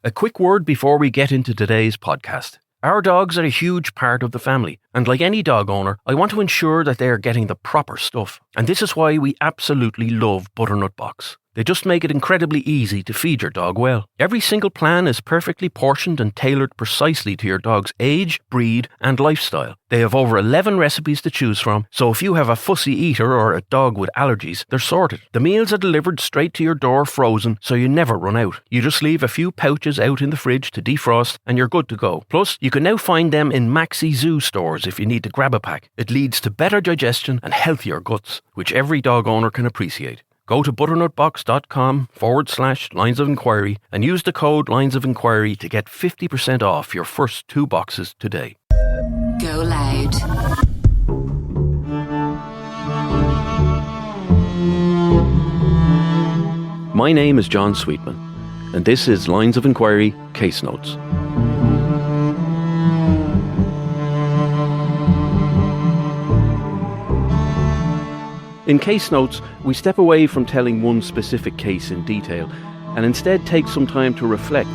A quick word before we get into today's podcast. Our dogs are a huge part of the family, and like any dog owner, I want to ensure that they are getting the proper stuff. And this is why we absolutely love Butternut Box. They just make it incredibly easy to feed your dog well. Every single plan is perfectly portioned and tailored precisely to your dog's age, breed, and lifestyle. They have over 11 recipes to choose from, so if you have a fussy eater or a dog with allergies, they're sorted. The meals are delivered straight to your door frozen, so you never run out. You just leave a few pouches out in the fridge to defrost, and you're good to go. Plus, you can now find them in Maxi Zoo stores if you need to grab a pack. It leads to better digestion and healthier guts, which every dog owner can appreciate. Go to butternutbox.com/lines of enquiry and use the code lines of enquiry to get 50% off your first 2 boxes today. GoLoud. My name is John Sweetman, and this is Lines of Enquiry Case Notes. In Case Notes, we step away from telling one specific case in detail and instead take some time to reflect,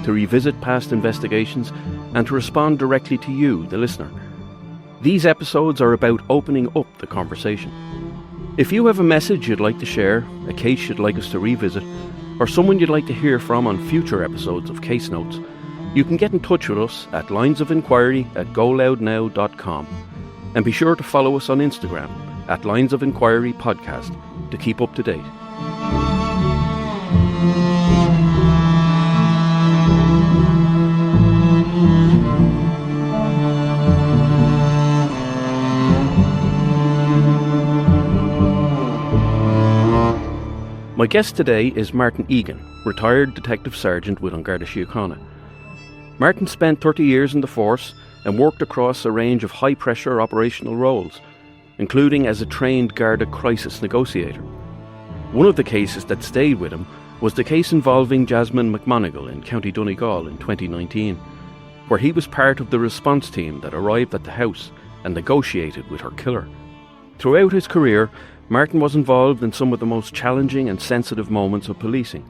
to revisit past investigations, and to respond directly to you, the listener. These episodes are about opening up the conversation. If you have a message you'd like to share, a case you'd like us to revisit, or someone you'd like to hear from on future episodes of Case Notes, you can get in touch with us at linesofenquiry@goloudnow.com. And be sure to follow us on Instagram at Lines of Enquiry Podcast to keep up to date. My guest today is Martin Egan, retired Detective Sergeant with An Garda Síochána. Martin spent 30 years in the force and worked across a range of high-pressure operational roles, including as a trained Garda crisis negotiator. One of the cases that stayed with him was the case involving Jasmine McMonagle in County Donegal in 2019, where he was part of the response team that arrived at the house and negotiated with her killer. Throughout his career, Martin was involved in some of the most challenging and sensitive moments of policing,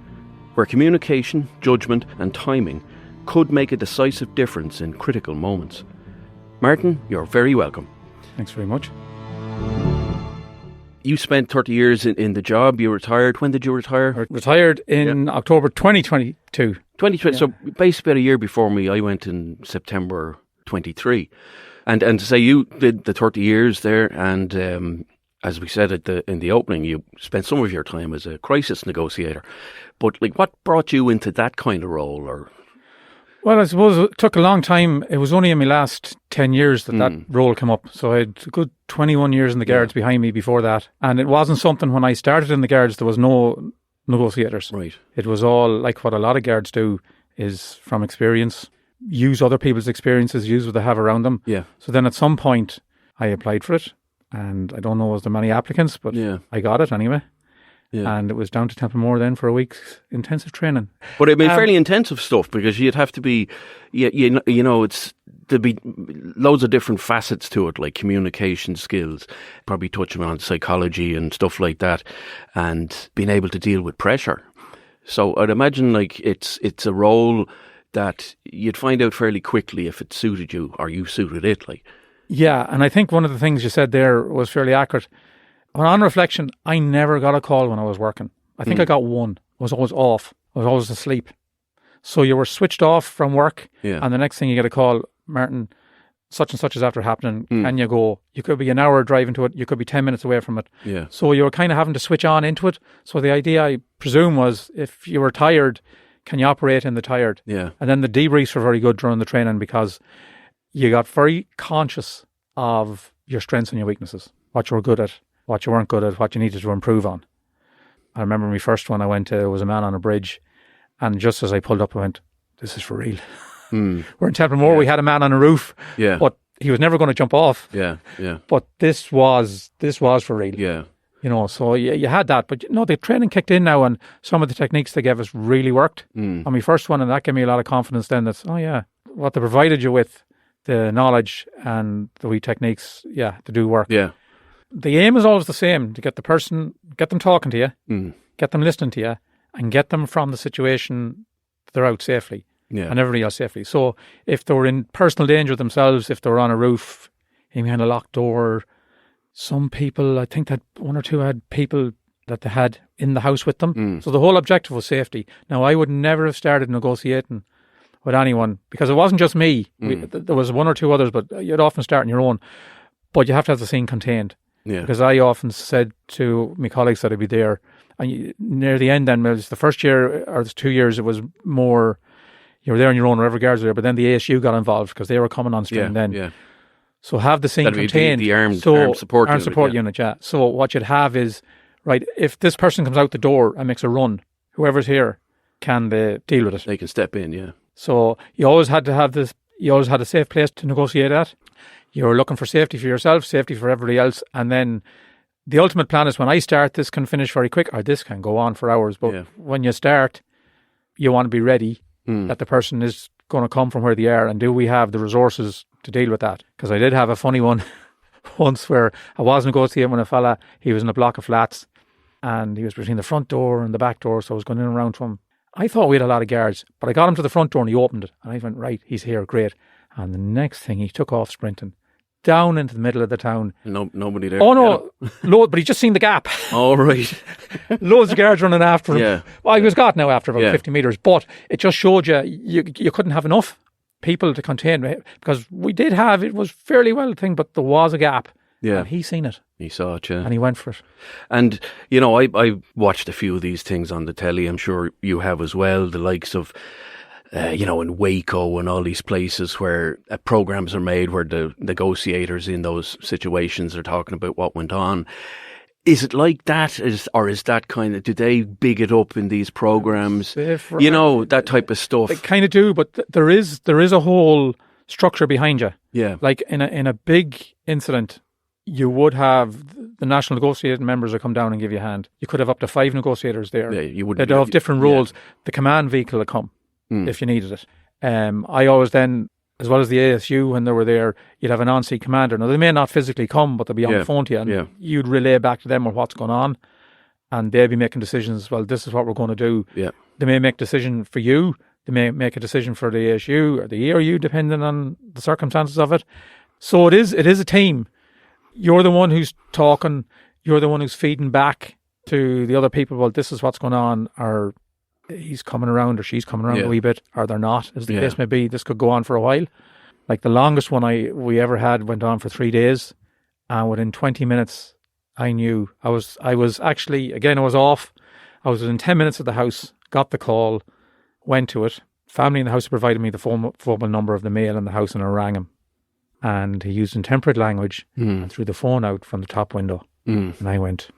where communication, judgement and timing could make a decisive difference in critical moments. Martin, you're very welcome. Thanks very much. You spent 30 years in the job. You retired. When did you retire? I retired in October 2022. 2020. Yeah. So basically about a year before me. I went in September 23. And to say you did the 30 years there, and as we said in the opening, you spent some of your time as a crisis negotiator. But like, what brought you into that kind of role? Or well, I suppose it took a long time. It was only in my last 10 years that role came up. So I had a good 21 years in the Guards behind me before that. And it wasn't something, when I started in the Guards, there was no negotiators. Right. It was all like what a lot of Guards do, is from experience, use other people's experiences, use what they have around them. Yeah. So then at some point I applied for it, and I don't know was there many applicants, but I got it anyway. Yeah. And it was down to Templemore then for a week's intensive training. But it'd be fairly intensive stuff, because you'd have to be, you know, there'd be loads of different facets to it, like communication skills, probably touching on psychology and stuff like that, and being able to deal with pressure. So I'd imagine like it's a role that you'd find out fairly quickly if it suited you or you suited it. Like, yeah, and I think one of the things you said there was fairly accurate. But on reflection, I never got a call when I was working. I think I got one. I was always off. I was always asleep. So you were switched off from work, and the next thing you get a call, Martin, such and such is after happening. Can you go? You could be an hour driving to it. You could be 10 minutes away from it. Yeah. So you were kind of having to switch on into it. So the idea, I presume, was if you were tired, can you operate in the tired? Yeah. And then the debriefs were very good during the training, because you got very conscious of your strengths and your weaknesses, what you were good at, what you weren't good at, what you needed to improve on. I remember my first one, I went to, there was a man on a bridge, and just as I pulled up, I went, this is for real. We're in Templemore, we had a man on a roof, but he was never going to jump off. Yeah. But this was for real. Yeah. You know, so you had that. But, you know, the training kicked in now, and some of the techniques they gave us really worked. On my first one, and that gave me a lot of confidence then that, what they provided you with, the knowledge and the wee techniques, to do work. Yeah. The aim is always the same, to get the person, get them talking to you, get them listening to you, and get them from the situation they're out safely. Yeah. And everybody else safely. So if they were in personal danger themselves, if they were on a roof, behind a locked door, some people, I think that one or two had people that they had in the house with them. So the whole objective was safety. Now, I would never have started negotiating with anyone because it wasn't just me. There was one or two others, but you'd often start on your own. But you have to have the scene contained. Yeah. Because I often said to my colleagues that I'd be there. And near the end then, it was the first year or the 2 years, it was more, you were there on your own, wherever guards were there. But then the ASU got involved because they were coming on stream then. Yeah. So have the scene contained. The armed support unit, yeah. So what you'd have is, right, if this person comes out the door and makes a run, whoever's here, can they deal with it? They can step in, yeah. So you always had to have this, you always had a safe place to negotiate at. You were looking for safety for yourself, safety for everybody else. And then the ultimate plan is when I start, this can finish very quick, or this can go on for hours. But when you start, you want to be ready that the person is going to come from where they are, and do we have the resources to deal with that? Because I did have a funny one once where I was negotiating with a fella. He was in a block of flats and he was between the front door and the back door, so I was going in and around to him. I thought we had a lot of guards, but I got him to the front door and he opened it, and I went, right, he's here, great. And the next thing, he took off sprinting down into the middle of the town. Nobody there. Oh no, but he just seen the gap. Oh, right. Loads of guards running after him. Yeah. Well, he was got now after about 50 metres, but it just showed you couldn't have enough people to contain, because we did have, it was fairly well thing, but there was a gap. Yeah. And he seen it. He saw it, yeah. And he went for it. And, you know, I watched a few of these things on the telly. I'm sure you have as well. The likes of, you know, in Waco and all these places where programs are made where the negotiators in those situations are talking about what went on. Is it like that? Or is that kind of, do they big it up in these programs? You know, that type of stuff. They kind of do, but there is a whole structure behind you. Yeah. Like in a big incident, you would have the national negotiating members that come down and give you a hand. You could have up to 5 negotiators there. Yeah, you would. They'd have different roles. Yeah. The command vehicle would come if you needed it. I always then, as well as the ASU, when they were there, you'd have an on-seat commander. Now, they may not physically come, but they'll be on the phone to you, and you'd relay back to them what's going on, and they'll be making decisions. Well, this is what we're going to do. Yeah. They may make a decision for you. They may make a decision for the ASU or the ERU, depending on the circumstances of it. So it is a team. You're the one who's talking. You're the one who's feeding back to the other people. Well, this is what's going on, or he's coming around, or she's coming around a wee bit, or they're not, as the case may be. This could go on for a while. Like the longest one we ever had went on for 3 days, and within 20 minutes, I knew I was actually, again, I was off. I was within 10 minutes of the house, got the call, went to it. Family in the house provided me the phone number of the male in the house, and I rang him. And he used intemperate language and threw the phone out from the top window. And I went,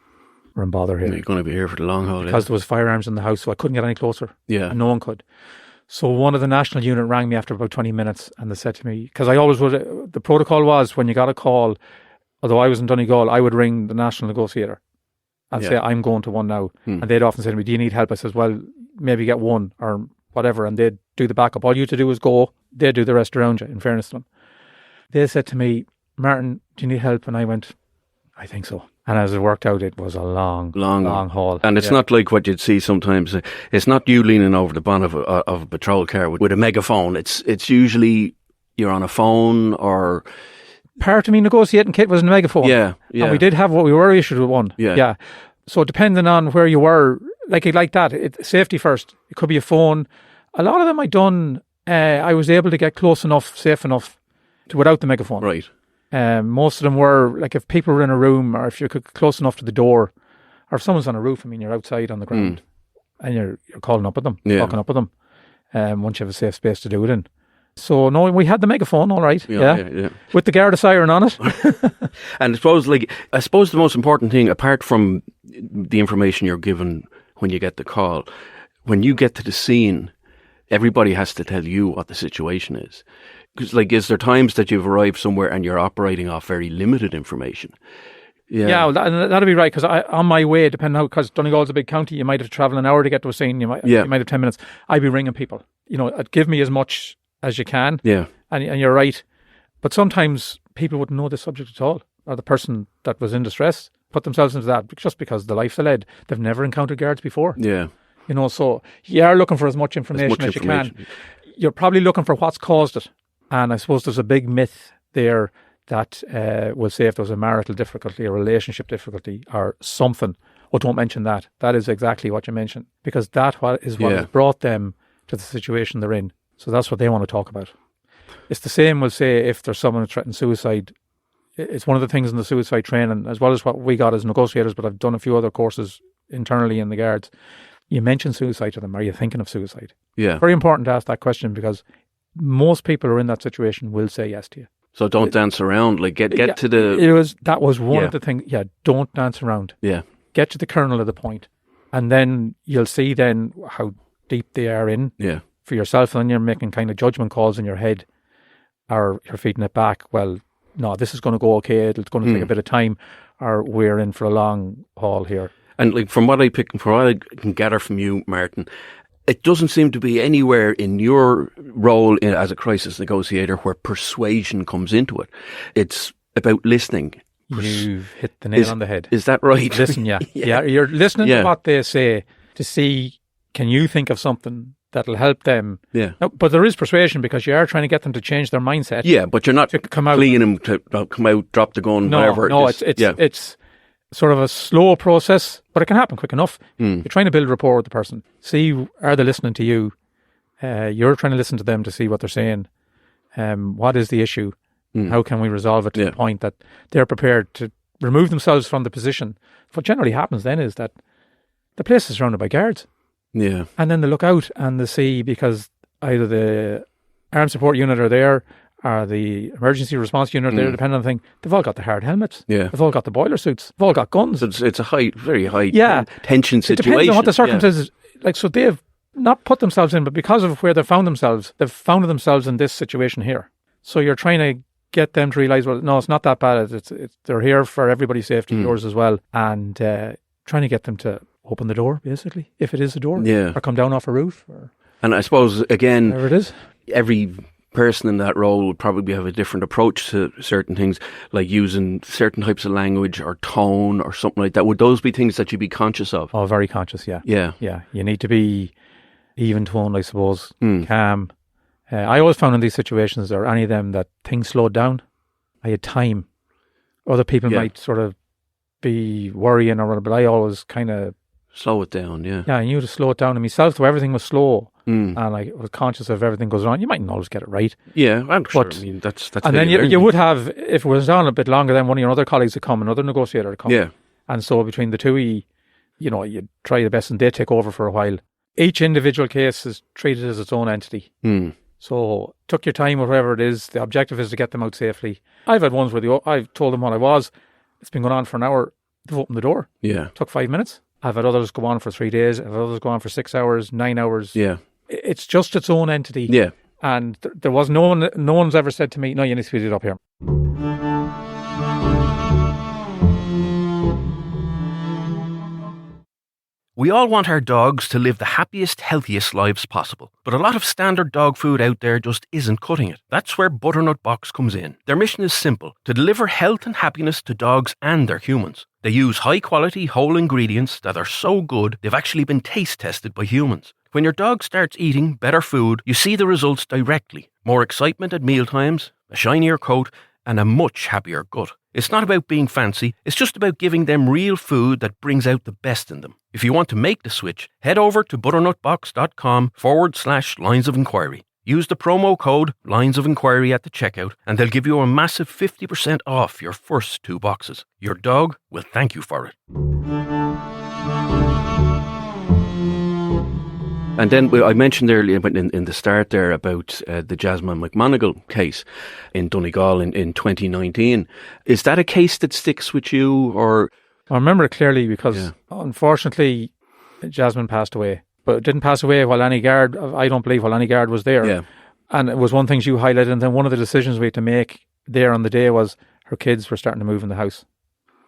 we're in bother here. You're going to be here for the long haul. Because there was firearms in the house, so I couldn't get any closer. Yeah. And no one could. So one of the national unit rang me after about 20 minutes, and they said to me, because I always would, the protocol was when you got a call, although I was in Donegal, I would ring the national negotiator and say, I'm going to one now. And they'd often say to me, do you need help? I says, well, maybe get one or whatever. And they'd do the backup. All you had to do was go. They'd do the rest around you, in fairness to them. They said to me, Martin, do you need help? And I went, I think so. And as it worked out, it was a long haul. And it's not like what you'd see sometimes. It's not you leaning over the bonnet of a patrol car with a megaphone. It's usually you're on a phone or... Part of me negotiating kit was a megaphone. Yeah. And we did have what we were issued with one. Yeah. So depending on where you were, like that, safety first. It could be a phone. A lot of them I done, I was able to get close enough, safe enough, without the megaphone. Right. Most of them were, like if people were in a room, or if you could get close enough to the door, or if someone's on a roof, I mean, you're outside on the ground, and you're calling up with them, talking up with them, once you have a safe space to do it in. So, no, we had the megaphone, all right, yeah. With the Garda siren on it. And I suppose the most important thing, apart from the information you're given when you get the call, when you get to the scene, everybody has to tell you what the situation is. Because, is there times that you've arrived somewhere and you're operating off very limited information? Yeah, well, that'll be right. Because on my way, depending how, because Donegal's a big county, you might have to travel an hour to get to a scene. You might have 10 minutes. I'd be ringing people. You know, give me as much as you can. Yeah, and you're right. But sometimes people wouldn't know the subject at all, or the person that was in distress put themselves into that just because the life they led. They've never encountered guards before. Yeah. So you are looking for as much information as you can. You're probably looking for what's caused it. And I suppose there's a big myth there that will say if there's a marital difficulty, a relationship difficulty or something, don't mention that. That is exactly what you mentioned, because that is what has brought them to the situation they're in. So that's what they want to talk about. It's the same, we'll say, if there's someone who threatens suicide. It's one of the things in the suicide training, as well as what we got as negotiators, but I've done a few other courses internally in the Guards. You mention suicide to them. Are you thinking of suicide? Yeah. Very important to ask that question, because most people who are in that situation will say yes to you. So don't dance around. Like get to the... That was one of the things. Yeah, don't dance around. Yeah. Get to the kernel of the point. And then you'll see then how deep they are in for yourself. And then you're making kind of judgment calls in your head, or you're feeding it back. Well, no, this is going to go okay. It's going to take a bit of time, or we're in for a long haul here. And like from what I can gather from you, Martin, it doesn't seem to be anywhere in your role as a crisis negotiator where persuasion comes into it. It's about listening. You've hit the nail on the head. Is that right? Listen, you're listening to what they say to see, can you think of something that'll help them? Yeah. No, but there is persuasion, because you are trying to get them to change their mindset. Yeah, but you're not fleeing them to come out, drop the gun, whatever. No, it's sort of a slow process, but it can happen quick enough. You're trying to build rapport with the person. See, are they listening to you? You're trying to listen to them to see what they're saying. What is the issue? How can we resolve it to the point that they're prepared to remove themselves from the position? What generally happens then is that the place is surrounded by guards. Yeah. And then they look out and they see, because either the armed support unit are there or the emergency response unit are there, depending on the thing, they've all got the hard helmets. Yeah. They've all got the boiler suits. They've all got guns. It's a very high tension situation. It depends on what the circumstances. So they've not put themselves in, but because of where they've found themselves in this situation here. So you're trying to get them to realise, well, no, it's not that bad. They're here for everybody's safety, yours as well. And trying to get them to open the door, basically, if it is a door, or come down off a roof. And I suppose, again, whatever it is, every person in that role would probably have a different approach to certain things, like using certain types of language or tone or something like that. Would those be things that you'd be conscious of? Oh, very conscious, yeah. Yeah. You need to be even toned, I suppose, calm. I always found in these situations, or any of them, that things slowed down. I had time. Other people might sort of be worrying or whatever, but I always kind of... slow it down, yeah. Yeah, I knew to slow it down. And myself, though, everything was slow. And I was conscious of everything goes on. You mightn't always get it right. Yeah, I'm sure. I mean, that's and then you would have, if it was on a bit longer, then one of your other colleagues would come, another negotiator would come. Yeah. And so between the two, you try the best and they take over for a while. Each individual case is treated as its own entity. So took your time or whatever it is. The objective is to get them out safely. I've had ones where I've told them what I was. It's been going on for an hour. They've opened the door. Yeah. Took 5 minutes. I've had others go on for 3 days. I've had others go on for 6 hours, 9 hours. Yeah. It's just its own entity. Yeah. And there was no one's ever said to me, no, you need to speed it up here. We all want our dogs to live the happiest, healthiest lives possible. But a lot of standard dog food out there just isn't cutting it. That's where Butternut Box comes in. Their mission is simple: to deliver health and happiness to dogs and their humans. They use high-quality, whole ingredients that are so good they've actually been taste tested by humans. When your dog starts eating better food, you see the results directly. More excitement at mealtimes, a shinier coat, and a much happier gut. It's not about being fancy, it's just about giving them real food that brings out the best in them. If you want to make the switch, head over to butternutbox.com/lines of enquiry. Use the promo code Lines of Enquiry at the checkout and they'll give you a massive 50% off your first 2 boxes. Your dog will thank you for it. And then I mentioned earlier in the start there about the Jasmine McMonagle case in Donegal in 2019. Is that a case that sticks with you, or? I remember it clearly because unfortunately Jasmine passed away. But it didn't pass away while any guard, I don't believe, while any guard was there. Yeah. And it was one thing you highlighted, and then one of the decisions we had to make there on the day was her kids were starting to move in the house.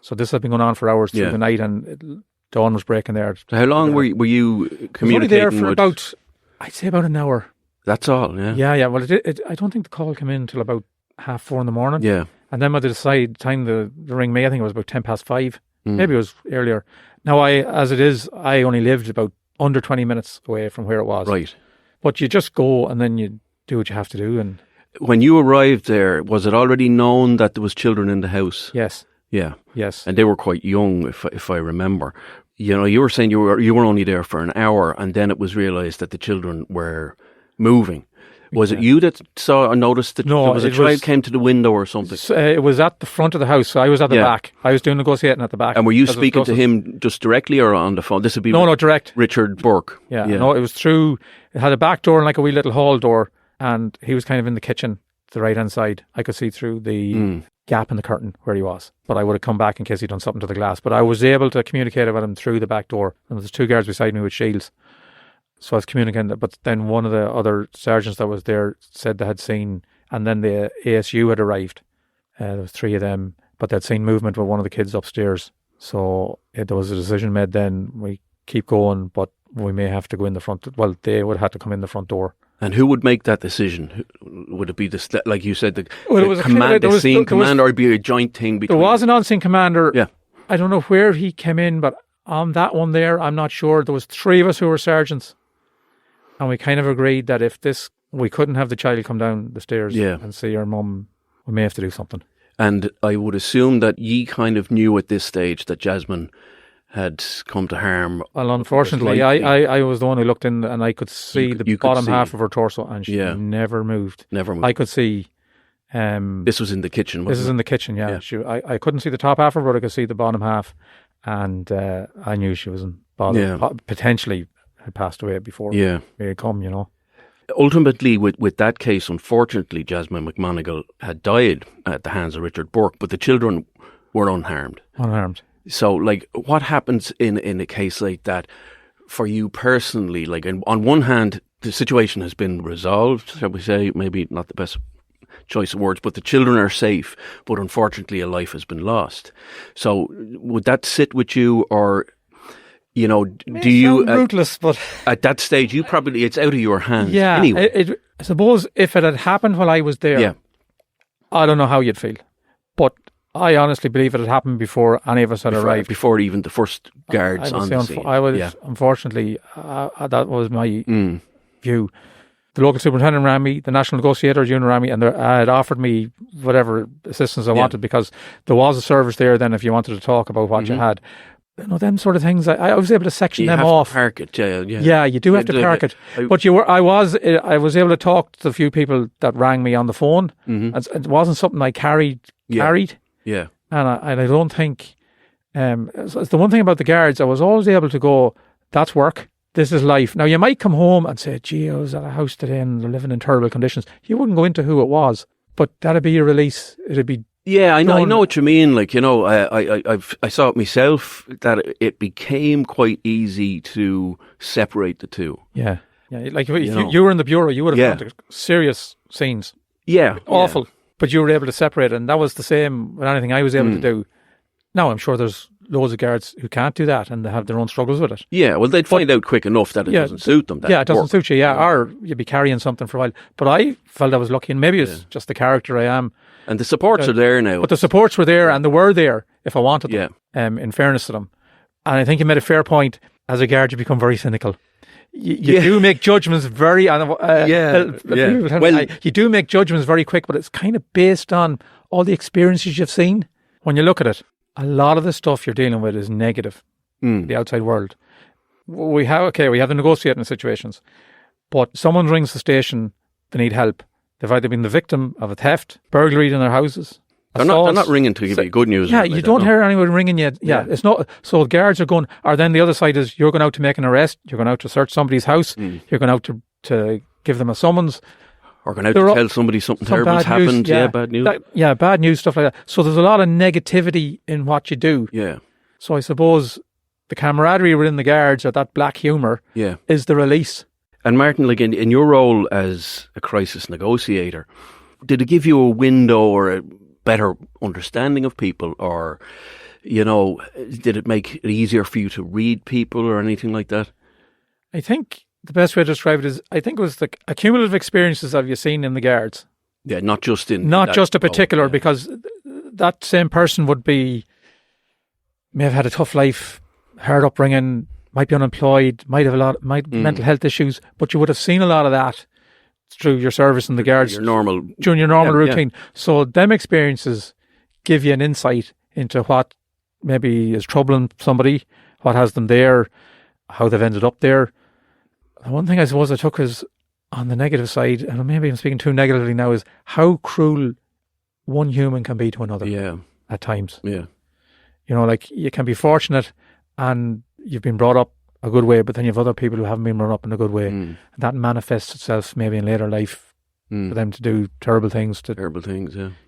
So this had been going on for hours through the night, and dawn was breaking there. So how long were you communicating? I was only there for about, I'd say about an hour. That's all, yeah? Yeah. Well, I don't think the call came in until about 4:30 in the morning. Yeah. And then by the time to ring me, I think it was about 5:10. Maybe it was earlier. Now, as it is, I only lived about under 20 minutes away from where it was. Right. But you just go and then you do what you have to do. And when you arrived there, was it already known that there was children in the house? yes. Yeah. Yes. And they were quite young, if I remember. You know, you were saying you were only there for an hour, and then it was realised that the children were moving. Was it you that saw or noticed that No, there was a child came to the window or something? It was at the front of the house, so I was at the back. I was doing negotiating at the back. And were you speaking to him just directly or on the phone? This would be No, direct. Richard Burke. Yeah, no, it was through. It had a back door and like a wee little hall door, and he was kind of in the kitchen, to the right hand side. I could see through the gap in the curtain where he was, but I would have come back in case he'd done something to the glass. But I was able to communicate with him through the back door, and there was 2 guards beside me with shields. So I was communicating, but then one of the other sergeants that was there said they had seen, and then the ASU had arrived. There was 3 of them, but they'd seen movement with one of the kids upstairs. So there was a decision made then, we keep going, but we may have to go in the front. Well, they would have to come in the front door. And who would make that decision? Would it be like you said, the scene commander, or be a joint thing between? There was an on-scene commander. Yeah. I don't know where he came in, but on that one there, I'm not sure. There was 3 of us who were sergeants. And we kind of agreed that if we couldn't have the child come down the stairs and see her mum, we may have to do something. And I would assume that ye kind of knew at this stage that Jasmine had come to harm. Well, unfortunately, I was the one who looked in, and I could see the bottom half of her torso, and she never moved. Never moved. I could see. This was in the kitchen, wasn't it? This is in the kitchen, yeah. I couldn't see the top half of her, but I could see the bottom half, and I knew she wasn't bothered. Yeah. Potentially had passed away before we had come, you know. Ultimately, with that case, unfortunately, Jasmine McMonagle had died at the hands of Richard Burke, but the children were unharmed. Unharmed. So, like, what happens in a case like that for you personally? Like, on one hand, the situation has been resolved, shall we say, maybe not the best choice of words, but the children are safe, but unfortunately a life has been lost. So, would that sit with you, or... You know, do you... ruthless, but... At that stage, it's out of your hands. Yeah, anyway. I suppose if it had happened while I was there, I don't know how you'd feel. But I honestly believe it had happened before any of us had arrived. Before even the first guards on the scene. Unfortunately, that was my view. The local superintendent ran me, the national negotiator unit ran me, and had offered me whatever assistance I wanted, because there was a service there then if you wanted to talk about what you had. You know, them sort of things. I was able to section them off. To park it, yeah, you do have to park it. But I was able to talk to the few people that rang me on the phone. And it wasn't something I carried. Yeah. And I don't think. It's the one thing about the guards. I was always able to go, that's work. This is life. Now you might come home and say, "Gee, I was at a house today and they're living in terrible conditions." You wouldn't go into who it was, but that'd be your release. It'd be. Yeah, I know what you mean. Like, you know, I saw it myself that it became quite easy to separate the two. Yeah. Like if you were in the bureau, you would have found serious scenes. Yeah, awful. But you were able to separate it, and that was the same with anything I was able to do. Now I'm sure there's loads of guards who can't do that, and they have their own struggles with it. Yeah, well, they'd find out quick enough that it doesn't suit them. It doesn't suit you. Or you'd be carrying something for a while. But I felt I was lucky, and maybe it's just the character I am. And the supports are there now. But the supports were there, and they were there if I wanted them, in fairness to them. And I think you made a fair point. As a guard, you become very cynical. You do make judgments very... you do make judgments very quick, but it's kind of based on all the experiences you've seen. When you look at it, a lot of the stuff you're dealing with is negative, the outside world. We have the negotiating situations, but someone rings the station, they need help. They've either been the victim of a theft, burglary in their houses. They're not ringing to give you good news. Yeah, you don't hear anyone ringing you. Yeah, it's not. So guards are going, or then the other side is you're going out to make an arrest, you're going out to search somebody's house, you're going out to give them a summons. Or going out to tell somebody something terrible's happened. Bad news. Bad news, stuff like that. So there's a lot of negativity in what you do. Yeah. So I suppose the camaraderie within the guards, or that black humour, is the release. And Martin, like in your role as a crisis negotiator, did it give you a window or a better understanding of people, or, you know, did it make it easier for you to read people or anything like that? I think the best way to describe it is, I think it was the accumulative experiences have you seen in the guards. Yeah, not just a particular, because that same person may have had a tough life, hard upbringing, might be unemployed, might have mental health issues, but you would have seen a lot of that through your service in the guards during your normal routine. Yeah. So them experiences give you an insight into what maybe is troubling somebody, what has them there, how they've ended up there. The one thing I suppose I took is on the negative side, and maybe I'm speaking too negatively now, is how cruel one human can be to another at times. Yeah. You know, like you can be fortunate and you've been brought up a good way, but then you have other people who haven't been brought up in a good way. And that manifests itself maybe in later life for them to do terrible things.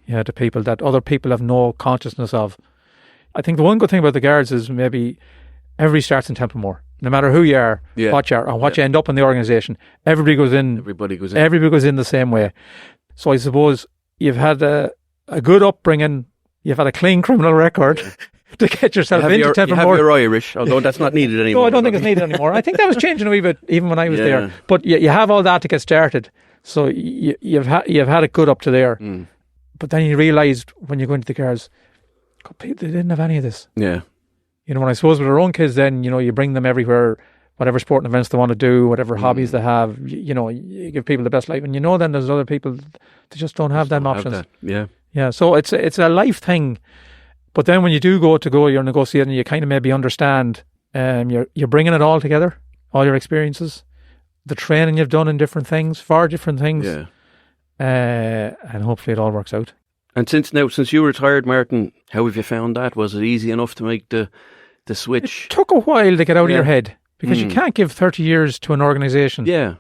Yeah, to people that other people have no consciousness of. I think the one good thing about the guards is maybe everybody starts in Templemore. No matter who you are, what you are, and what you end up in the organisation, everybody goes in. Everybody goes in the same way. So I suppose you've had a good upbringing, you've had a clean criminal record to get yourself into Templemore. You have your Irish, although that's not needed anymore. No, I don't think it's needed anymore. I think that was changing a wee bit even when I was there. But you have all that to get started. So you've had it good up to there. But then you realised when you go into the guards, God, people, they didn't have any of this. Yeah. You know, when I suppose with our own kids then, you know, you bring them everywhere, whatever sporting events they want to do, whatever hobbies they have, you know, you give people the best life. And you know then there's other people that just don't have them options. Yeah, so it's a life thing. But then when you do go, you're negotiating, you kind of maybe understand, you're bringing it all together, all your experiences, the training you've done in different things, for different things. Yeah. And hopefully it all works out. And since you retired, Martin, how have you found that? Was it easy enough to make the switch? It took a while to get out of your head, because you can't give 30 years to an organisation. Yeah.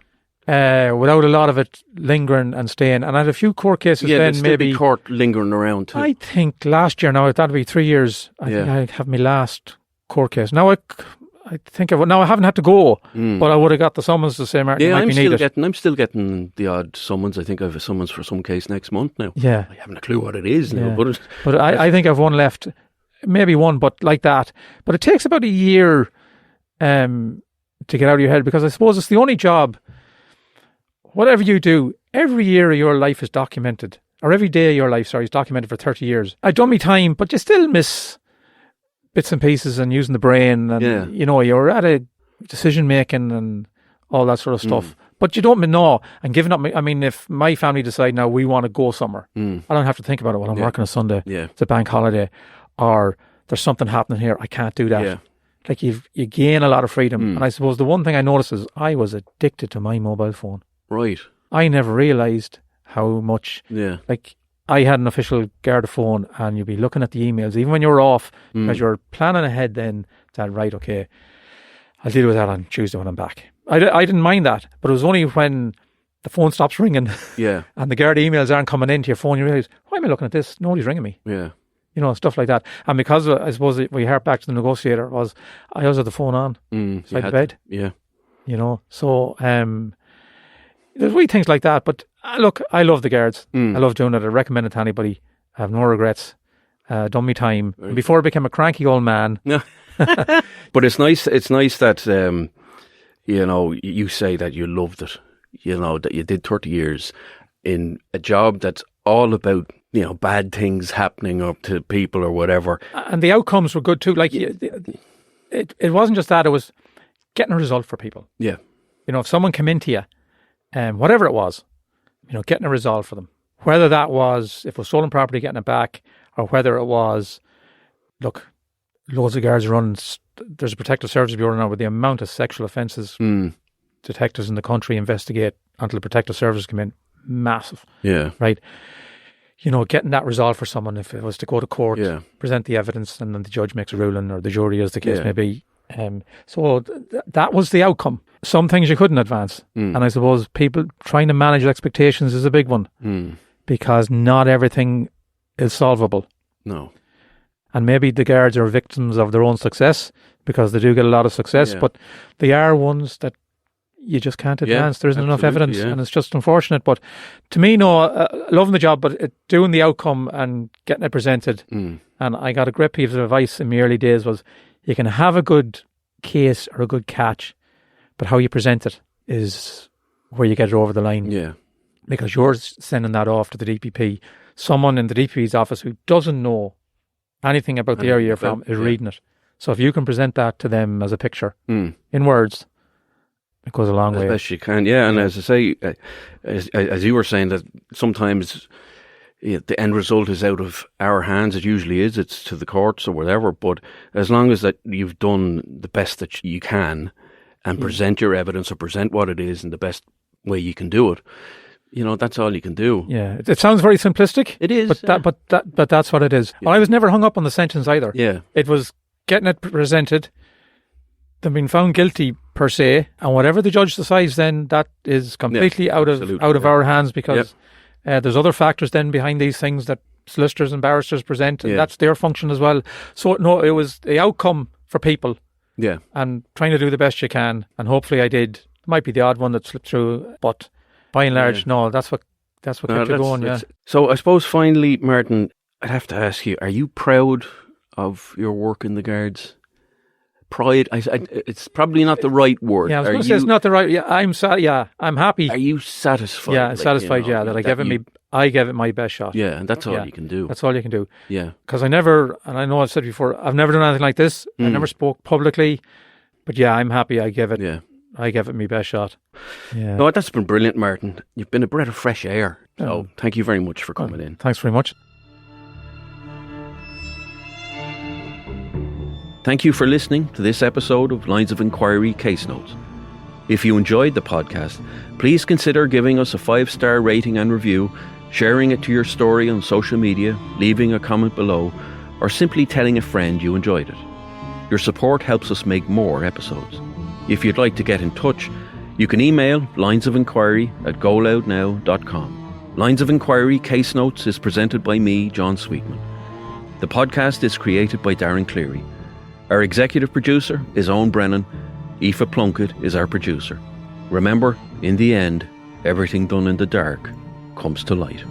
Without a lot of it lingering and staying. And I had a few court cases then maybe. Court lingering around too. I think last year now, that'll be 3 years. I think I have my last court case. Now I think I haven't had to go, but I would have got the summons to say, Martin, might be needed. I'm still getting the odd summons. I think I have a summons for some case next month now. Yeah. I haven't a clue what it is now. But I think I've one left. Maybe one, but like that. But it takes about a year to get out of your head, because I suppose it's the only job. Whatever you do, every year of your life is documented, or every day of your life, is documented for 30 years. I've done my time, but you still miss bits and pieces and using the brain, and you know, you're at a decision making and all that sort of stuff. But you don't know, and giving up. I mean, if my family decide now we want to go somewhere, I don't have to think about it when I'm working a Sunday. Yeah. It's a bank holiday, or there's something happening here. I can't do that. Yeah. Like you gain a lot of freedom. And I suppose the one thing I noticed is I was addicted to my mobile phone. Right. I never realised how much. Yeah. Like I had an official Garda phone, and you'd be looking at the emails even when you were off, because you're planning ahead. Then that, right? Okay, I'll deal with that on Tuesday when I'm back. I didn't mind that, but it was only when the phone stops ringing, and the Garda emails aren't coming into your phone, you realise, why am I looking at this? Nobody's ringing me. Yeah. You know, stuff like that. And because I suppose we hark back to the negotiator, I always had the phone on beside the bed. Yeah. You know, so there's wee things like that. But look, I love the guards. I love doing it. I recommend it to anybody. I have no regrets. Done me time. Before I became a cranky old man. Yeah. But it's nice. It's nice that you know, you say that you loved it. You know, that you did 30 years in a job that's all about, you know, bad things happening up to people or whatever. And the outcomes were good too. Like it wasn't just that; it was getting a result for people. Yeah. You know, if someone came into you, whatever it was, you know, getting a result for them. Whether that was, if it was stolen property, getting it back, or whether it was, look, loads of guards run. There's a protective services bureau now, with the amount of sexual offences detectives in the country investigate until the protective services come in, massive. Yeah. Right. You know, getting that resolved for someone, if it was to go to court, present the evidence, and then the judge makes a ruling, or the jury, as the case may be. So that was the outcome. Some things you couldn't advance. And I suppose people trying to manage expectations is a big one, because not everything is solvable. No. And maybe the guards are victims of their own success, because they do get a lot of success, but they are ones that you just can't advance. There isn't enough evidence, and it's just unfortunate. But to me, no, loving the job, but doing the outcome and getting it presented. And I got a great piece of advice in my early days was, you can have a good case or a good catch, but how you present it is where you get it over the line. Yeah. Because you're sending that off to the DPP. Someone in the DPP's office who doesn't know anything about the area you're from is reading it. So if you can present that to them as a picture in words, it goes a long way. As best you can, yeah. And as I say, as you were saying, that sometimes the end result is out of our hands. It usually is. It's to the courts or whatever. But as long as that you've done the best that you can and present your evidence or present what it is in the best way you can do it, that's all you can do. Yeah, it sounds very simplistic. It is. But that's what it is. Yeah. Well, I was never hung up on the sentence either. Yeah. It was getting it presented, them being found guilty per se, and whatever the judge decides, then that is completely out of our hands, because there's other factors then behind these things that solicitors and barristers present, and that's their function as well. So no, it was the outcome for people. Yeah. And trying to do the best you can, and hopefully I did. It might be the odd one that slipped through, but by and large, no, that's what kept you going. Yeah. So I suppose finally, Martin, I'd have to ask you: are you proud of your work in the Guards? Pride? It's probably not the right word. Yeah, I was going to say it's not the right. Yeah, I'm happy. Are you satisfied? Yeah, satisfied. That I gave it my best shot. Yeah, and that's all you can do. That's all you can do. Yeah, because and I know I've said before, I've never done anything like this. I never spoke publicly, but I'm happy I gave it. Yeah. I gave it my best shot. Yeah. No, that's been brilliant, Martin. You've been a breath of fresh air. So thank you very much for coming in. Thanks very much. Thank you for listening to this episode of Lines of Enquiry Case Notes. If you enjoyed the podcast, please consider giving us a 5-star rating and review, sharing it to your story on social media, leaving a comment below, or simply telling a friend you enjoyed it. Your support helps us make more episodes. If you'd like to get in touch, you can email linesofenquiry@goloudnow.com. Lines of Enquiry Case Notes is presented by me, John Sweetman. The podcast is created by Darren Cleary. Our executive producer is Owen Brennan. Aoife Plunkett is our producer. Remember, in the end, everything done in the dark comes to light.